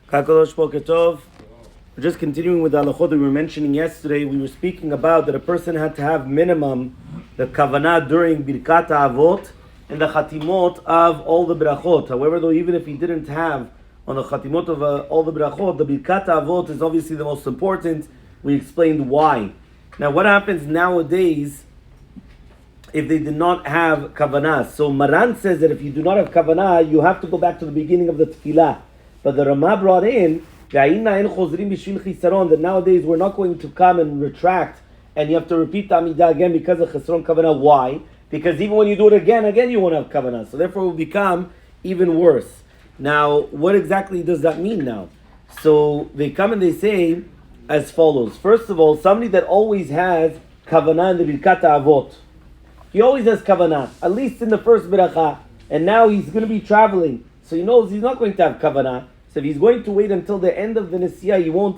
Kakodosh Boker Tov. We're just continuing with the halachot that we were mentioning yesterday. We were speaking about that a person had to have minimum the kavanah during Birkat Avot and the chatimot of all the brachot. However, though, even if he didn't have on the chatimot of all the brachot, the Birkat Avot is obviously the most important. We explained why. Now, what happens nowadays if they did not have kavanah? So Maran says that if you do not have kavanah, you have to go back to the beginning of the tefillah. But the Ramah brought in that nowadays we're not going to come and retract, and you have to repeat the Amida again because of chesron kavanah. Why? Because even when you do it again you won't have kavanah. So therefore it will become even worse. Now, what exactly does that mean now? So they come and they say as follows. First of all, somebody that always has kavanah in the Birkat Avot, he always has kavanah, at least in the first beracha, and now he's going to be traveling, so he knows he's not going to have kavanah. So if he's going to wait until the end of the Nesiyah, he won't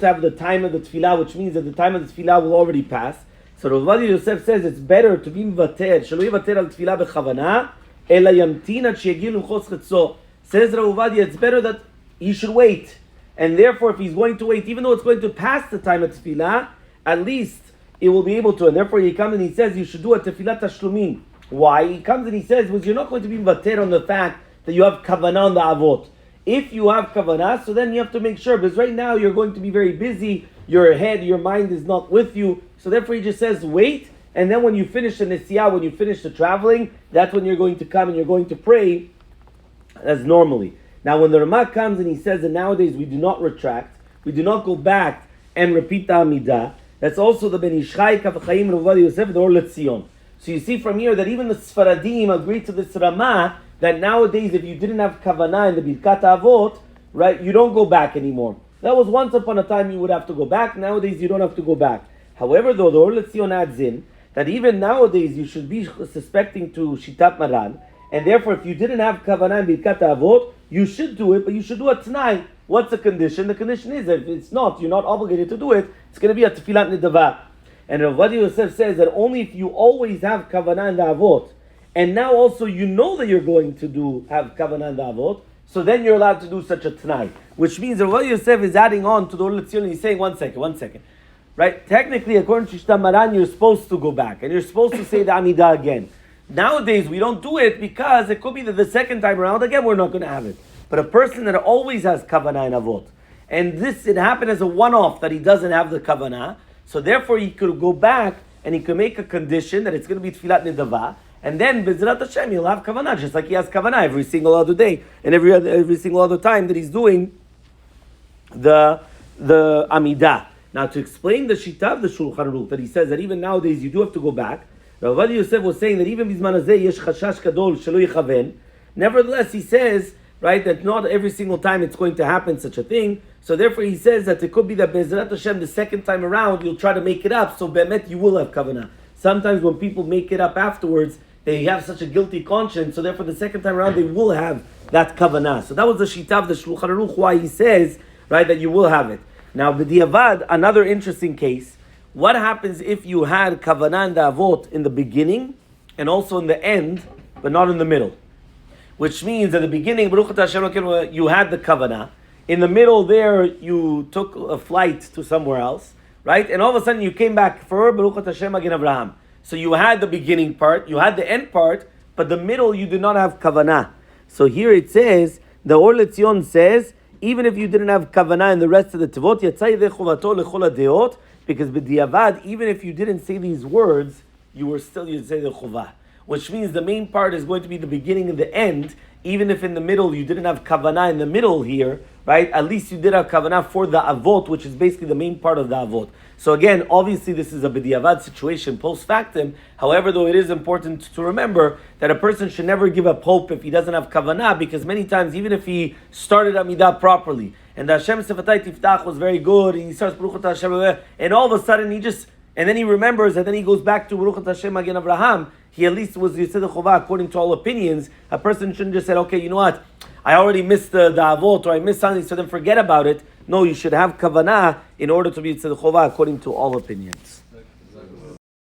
have the time of the tefillah, which means that the time of the tefillah will already pass. So Rav Ovadia Yosef says it's better to be mvater, shelo yivater al tefillah bechavana, ela yamtin ad sheyagiu l'mchos chetzo. Says Rav Ovadia, it's better that he should wait, and therefore if he's going to wait, even though it's going to pass the time of tefillah, at least it will be able to. And therefore he comes and he says you should do a tefillah tashlumin. Why? He comes and he says, well, you're not going to be mvater on the fact that you have kavanah on the avot. If you have kavanah, so then you have to make sure, because right now you're going to be very busy, your head, your mind is not with you, so therefore he just says wait, and then when you finish the nesiyah, when you finish the traveling, that's when you're going to come and you're going to pray as normally. Now when the Ramah comes and he says that nowadays we do not retract, we do not go back and repeat the Amidah, that's also the Ben Ishchai, Kaf Chaim, Rav Ovadia Yosef, the Or Letzion. So you see from here that even the Sfaradim agree to this Ramah, that nowadays if you didn't have kavanah in the Birkat Avot, right, you don't go back anymore. That was once upon a time you would have to go back. Nowadays you don't have to go back. However, though, the Or Letzion adds in that even nowadays you should be suspecting to Shitat Maran, and therefore if you didn't have kavanah in Birkat Avot, you should do it, but you should do it tonight. What's the condition? The condition is that if it's not, you're not obligated to do it, it's going to be a Tefillat Nidavah. And Rav Ovadia Yosef says that only if you always have kavanah in the Avot, and now also you know that you're going to have kavanah in the Avot, so then you're allowed to do such a t'nai. Which means Rav Ovadia Yosef is adding on to the Or Letzion, and he's saying, one second. Right? Technically, according to Shita Maran, you're supposed to go back, and you're supposed to say the Amidah again. Nowadays, we don't do it because it could be that the second time around, again, we're not going to have it. But a person that always has kavanah in Avot, and it happened as a one-off that he doesn't have the kavanah, so therefore he could go back and he could make a condition that it's going to be Tfilat Nidavah, and then B'ezrat Hashem he'll have kavanah, just like he has kavanah every single other day and every single other time that he's doing the Amidah. Now to explain the Shita of the Shulchan Aruch, that he says that even nowadays you do have to go back, Rav Ovadia Yosef was saying that even Bizman Hazeh yesh chashash kadol shelo yichaven. Nevertheless, he says, right, that not every single time it's going to happen such a thing. So therefore he says that it could be that Be'ezrat Hashem the second time around you'll try to make it up, so be'emet you will have kavanah. Sometimes when people make it up afterwards, they have such a guilty conscience, so therefore the second time around they will have that kavanah. So that was the shita of the Shulchan Aruch, why he says, right, that you will have it. Now b'diavad, another interesting case, what happens if you had kavanah in the Avot in the beginning and also in the end, but not in the middle? Which means at the beginning, Baruch Atah Hashem, you had the kavanah. In the middle there, you took a flight to somewhere else, right? And all of a sudden you came back for Baruch Atah Hashem Magen Avraham. So you had the beginning part, you had the end part, but the middle you did not have kavanah. So here it says, the Or Letzion says, even if you didn't have kavanah in the rest of the Tevot, Yatzai Yedei Chovato Lechol HaDeot, because b'diavad, even if you didn't say these words, you'd say the Chovah. Which means the main part is going to be the beginning and the end, even if in the middle you didn't have kavanah in the middle here, right? At least you did have kavanah for the avot, which is basically the main part of the avot. So again, obviously this is a b'diavad situation post factum. However, though, it is important to remember that a person should never give up hope if he doesn't have kavanah, because many times, even if he started Amidah properly, and the Hashem Sefatai Tiftach was very good, and he starts Baruch Atah Hashem, and all of a sudden and then he remembers, and then he goes back to Baruch Atah Hashem Magen Avraham, he at least was Yisei Chovah according to all opinions. A person shouldn't just say, okay, you know what, I already missed the Avot, or I missed something, so then forget about it. No, you should have kavanah in order to be Yisei Chovah according to all opinions.